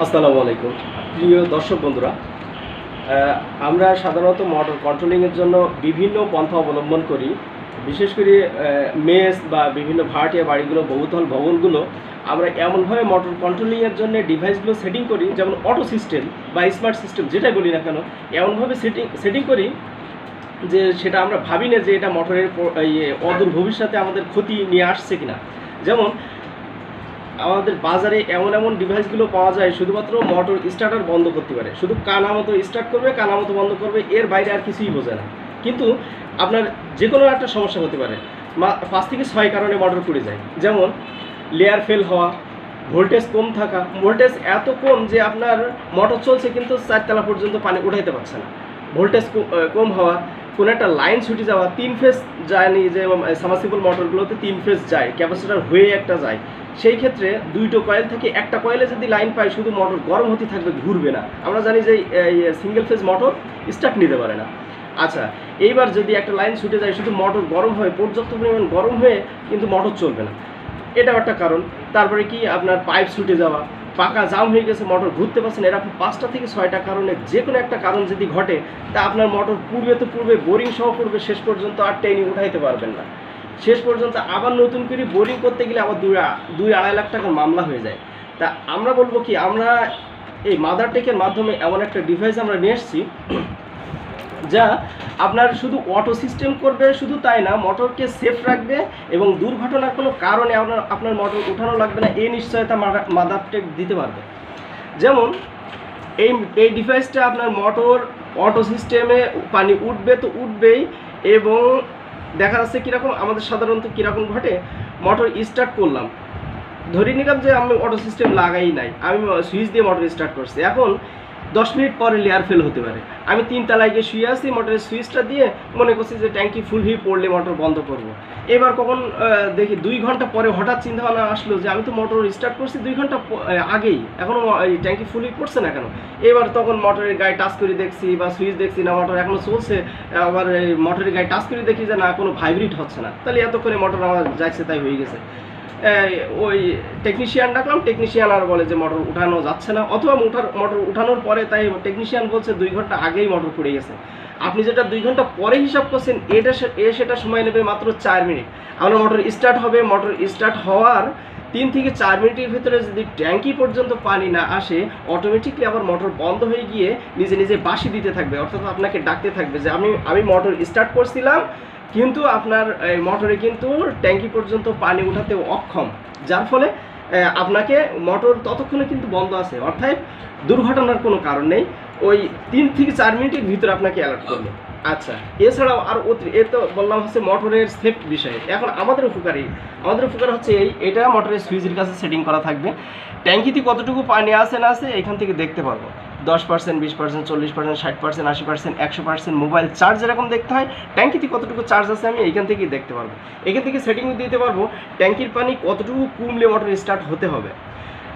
আসসালামু আলাইকুম প্রিয় দর্শক বন্ধুরা, আমরা সাধারণত মোটর কন্ট্রোলিংয়ের জন্য বিভিন্ন পন্থা অবলম্বন করি। বিশেষ করে মেস বা বিভিন্ন ভাড়াটিয়া বাড়িগুলো, বহুতল ভবনগুলো আমরা এমনভাবে মোটর কন্ট্রোলিংয়ের জন্য ডিভাইসগুলো সেটিং করি, যেমন অটো সিস্টেম বা স্মার্ট সিস্টেম যেটাই বলি না কেন, এমনভাবে সেটিং করি যে সেটা আমরা ভাবি না যে এটা মোটরের অদূর ভবিষ্যতে আমাদের ক্ষতি নিয়ে আসছে কিনা। যেমন আমাদের বাজারে এমন এমন ডিভাইসগুলো পাওয়া যায় শুধুমাত্র মোটর স্টার্টার বন্ধ করতে পারে, শুধু কানা মতো স্টার্ট করবে, কানা মতো বন্ধ করবে, এর বাইরে আর কিছুই বোঝে না। কিন্তু আপনার যে কোনো একটা সমস্যা হতে পারে, 5 থেকে 6 কারণে মোটর পুড়ে যায়। যেমন লেয়ার ফেল হওয়া, ভোল্টেজ কম থাকা, ভোল্টেজ এত কম যে আপনার মোটর চলছে কিন্তু 4 তলা পর্যন্ত পানি উঠাইতে পারছে না। ভোল্টেজ কম হওয়া, কোনো একটা লাইন ছুটে যাওয়া, 3 ফেজ যায়নি, যে সাবমার্সিবল মোটরগুলোতে 3 ফেজ যায়, ক্যাপাসিটর হয়ে একটা যায়, সেই ক্ষেত্রে 2টো কয়েল থেকে একটা কয়েলে যদি লাইন পায়, শুধু মোটর গরম হতে থাকবে, ঘুরবে না। আমরা জানি যে সিঙ্গেল ফেজ মোটর স্টার্ট নিতে পারে না। আচ্ছা, এইবার যদি একটা লাইন ছুটে যায়, শুধু মোটর গরম হয়ে, পর্যাপ্ত পরিমাণ গরম হয়ে কিন্তু মোটর চলবে না, এটাও একটা কারণ। তারপরে কি আপনার পাইপ ছুটে যাওয়া, পাকা জাম হয়ে গেছে, মোটর ঘুরতে পারছে না, এরকম 5টা থেকে 6টা কারণে যে কোনো একটা কারণ যদি ঘটে, তা আপনার মোটর পূর্বে বোরিং সহ পূর্বে শেষ পর্যন্ত আর টেনে উঠাইতে পারবেন না। শেষ পর্যন্ত আবার নতুন করে বোরিং করতে গেলে আবার 2-2.5 লাখ টাকার মামলা হয়ে যায়। তা আমরা বলবো কি, আমরা এই মাদারটেকের মাধ্যমে এমন একটা ডিভাইস আমরা নিয়ে এসেছি যা আপনার শুধু অটো সিস্টেম করবে, শুধু তাই না, মোটরকে সেফ রাখবে এবং দুর্ঘটনার কোনো কারণে আপনার মোটর উঠানো লাগবে না, এই নিশ্চয়তা মাদারটেক দিতে পারবে। যেমন এই ডিভাইসটা আপনার মোটর অটো সিস্টেমে পানি উঠবে তো উঠবেই, এবং দেখা যাচ্ছে কীরকম, আমাদের সাধারণত কীরকম ঘটে, মোটর স্টার্ট করলাম, ধরে নিলাম যে আমি অটো সিস্টেম লাগাই নাই, আমি সুইচ দিয়ে মোটর স্টার্ট করছি, এখন 10 মিনিট পরে লেয়ার ফেল হতে পারে, আমি 3 তলায় গিয়ে শুয়ে আসি, মোটরের সুইচটা দিয়ে মনে করছি যে ট্যাঙ্কি ফুল হয়ে পড়লে মোটর বন্ধ করব। এবার কখন দেখি 2 ঘন্টা পরে হঠাৎ চিন্তা ভাবনা আসলো যে আমি তো মোটর স্টার্ট করছি 2 ঘন্টা আগেই, এখনও এই ট্যাঙ্কি ফুল হয়ে পড়ছে না কেন। এবার তখন মোটরের গায়ে টাচ করে দেখছি বা সুইচ দেখছি না, মোটর এখনও চলছে, আবার এই মোটরের গায়ে টাচ করে দেখি যে না, কোনো ভাইব্রেট হচ্ছে না, তাহলে এতক্ষণে মোটর আমার যাচ্ছে তাই হয়ে গেছে। ওই টেকনিশিয়ান ডাকলাম, টেকনিশিয়ান আর বলে যে মোটর উঠানো যাচ্ছে না, অথবা মোটর উঠানোর পরে তাই টেকনিশিয়ান বলছে 2 ঘন্টা আগেই মোটর পড়ে গেছে। আপনি যেটা 2 ঘন্টা পরে হিসাব করছেন, সেটা সময় নেবে মাত্র 4 মিনিট। আমরা মোটর স্টার্ট হবে, মোটর স্টার্ট হওয়ার 3 থেকে 4 মিনিটের ভিতরে যদি ট্যাঙ্কি পর্যন্ত পানি না আসে, অটোমেটিকলি আবার মোটর বন্ধ হয়ে গিয়ে নিজে নিজে বাঁশি দিতে থাকবে, অর্থাৎ আপনাকে ডাকতে থাকবে যে আমি মোটর স্টার্ট করছিলাম, কিন্তু আপনার মোটরে কিন্তু ট্যাঙ্কি পর্যন্ত পানি উঠাতে অক্ষম, যার ফলে আপনাকে মোটর ততক্ষণে কিন্তু বন্ধ আছে, অর্থাৎ দুর্ঘটনার কোনো কারণ নেই। ওই 3 থেকে 4 মিনিটের ভিতরে আপনাকে অ্যালার্ট করবে। আচ্ছা, এছাড়াও আর এ তো বললাম হচ্ছে মোটরের সেফ বিষয়ে। এখন আমাদের উপকার হচ্ছে এটা মোটরের সুইচের কাছে সেটিং করা থাকবে, ট্যাঙ্কিতে কতটুকু পানি আছে না আছে এখান থেকে দেখতে পারবো। 10%, 20%, 40%, 60%, 80%, 100%, মোবাইল চার্জ যেরকম দেখতে হয়, ট্যাঙ্কিতে কতটুকু চার্জ আছে আমি এইখান থেকেই দেখতে পারবো। এখান থেকে সেটিং দিতে পারবো ট্যাঙ্কির পানি কতটুকু কমলে মোটর স্টার্ট হতে হবে।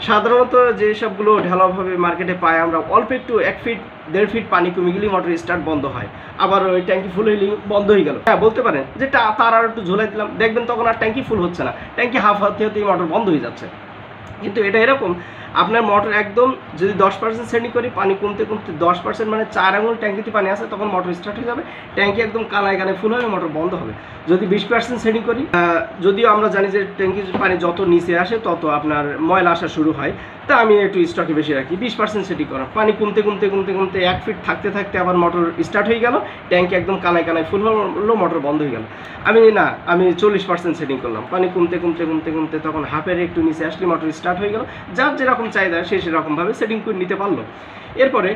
সাধারণত যে সবগুলো ঢালাওভাবে মার্কেটে পাই আমরা, অল্প একটু 1 ফিট 1.5 ফিট পানি কমে গেলেই মোটর স্টার্ট বন্ধ হয়, আবার ওই ট্যাঙ্কি ফুল হইলেই বন্ধ হয়ে গেল। হ্যাঁ, বলতে পারেন যে তার আর একটু ঝোলাই দিলাম, দেখবেন তখন আর ট্যাঙ্কি ফুল হচ্ছে না, ট্যাঙ্কি হাফ হতেই মোটর বন্ধ হয়ে যাচ্ছে। কিন্তু এটা এরকম, আপনার মোটর একদম যদি 10% সেটিং করি, পানি কমতে কমতে 10% মানে 4 আঙুল ট্যাঙ্কিতে পানি আসে, তখন মোটর স্টার্ট হয়ে যাবে, ট্যাঙ্কি একদম কানায় ফুল হবে, মোটর বন্ধ হবে। যদি 20% সেটিং করি, যদিও আমরা জানি যে ট্যাঙ্কির পানি যত নিচে আসে তত আপনার ময়লা আসা শুরু হয়, তা আমি একটু স্টকে বেশি রাখি। 20% সেটিং করা, পানি কমতে কমতে 1 ফিট থাকতে থাকতে আবার মোটর স্টার্ট হয়ে গেল, ট্যাঙ্কি একদম কানায় ফুল হলো, মোটর বন্ধ হয়ে গেল। আমি 40% সেটিং করলাম, পানি কমতে কমতে তখন হাফের একটু নিচে আসলে মোটর স্টার্ট হয়ে গেল। যার যেরকম চাহিদা সে সেরকমভাবে সেটিং করে নিতে পারলো। এরপরে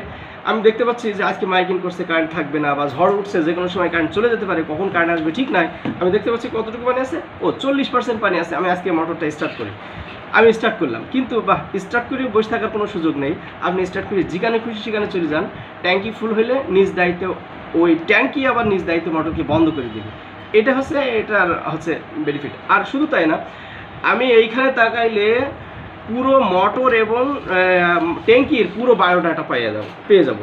আমি দেখতে পাচ্ছি যে আজকে মাইকিং করছে, কারেন্ট থাকবে না, বা ঝড় উঠছে, যে কোনো সময় কারেন্ট চলে যেতে পারে, কখন কারেন্ট আসবে ঠিক নাই। আমি দেখতে পাচ্ছি কতটুকু পানি আছে, 40% পানি আছে, আমি আজকে মোটরটা স্টার্ট করি। আমি স্টার্ট করলাম, কিন্তু স্টার্ট করে বসে থাকার কোনো সুযোগ নেই। আপনি স্টার্ট করে যেখানে খুশি সেখানে চলে যান, ট্যাঙ্কি ফুল হলে নিজ দায়িত্ব ওই ট্যাঙ্কি আবার নিজ দায়িত্ব মোটরকে বন্ধ করে দিবে। এটা এটার বেনিফিট। আর শুধু তাই না, আমি এইখানে তাকাইলে পুরো মোটর এবং ট্যাঙ্কির পুরো বায়োডাটা পেয়ে যাব।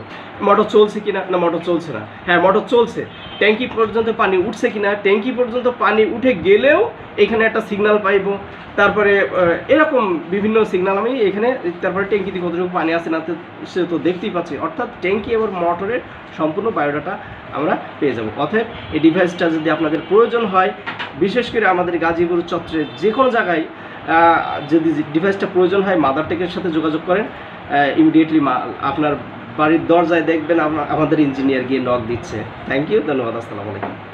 মোটর চলছে কিনা, না মোটর চলছে না, হ্যাঁ মোটর চলছে, ট্যাঙ্কি পর্যন্ত পানি উঠছে কিনা, ট্যাঙ্কি পর্যন্ত পানি উঠে গেলেও এখানে একটা সিগন্যাল পাইবো, তারপরে এরকম বিভিন্ন সিগন্যাল আমি এখানে, তারপরে ট্যাঙ্কিতে কতটুকু পানি আছে না সে তো দেখতেই পাচ্ছি। অর্থাৎ ট্যাঙ্কি এবং মোটরের সম্পূর্ণ বায়োডাটা আমরা পেয়ে যাব। অতএব এই ডিভাইসটা যদি আপনাদের প্রয়োজন হয়, বিশেষ করে আমাদের গাজীপুর চত্বরে যে কোনো জায়গায় যদি ডিভাইসটা প্রয়োজন হয়, মাদারটেকের সাথে যোগাযোগ করেন, ইমিডিয়েটলি আপনার বাড়ির দরজায় দেখবেন আমাদের ইঞ্জিনিয়ার গিয়ে নক দিচ্ছে। থ্যাংক ইউ, ধন্যবাদ, আসসালামু আলাইকুম।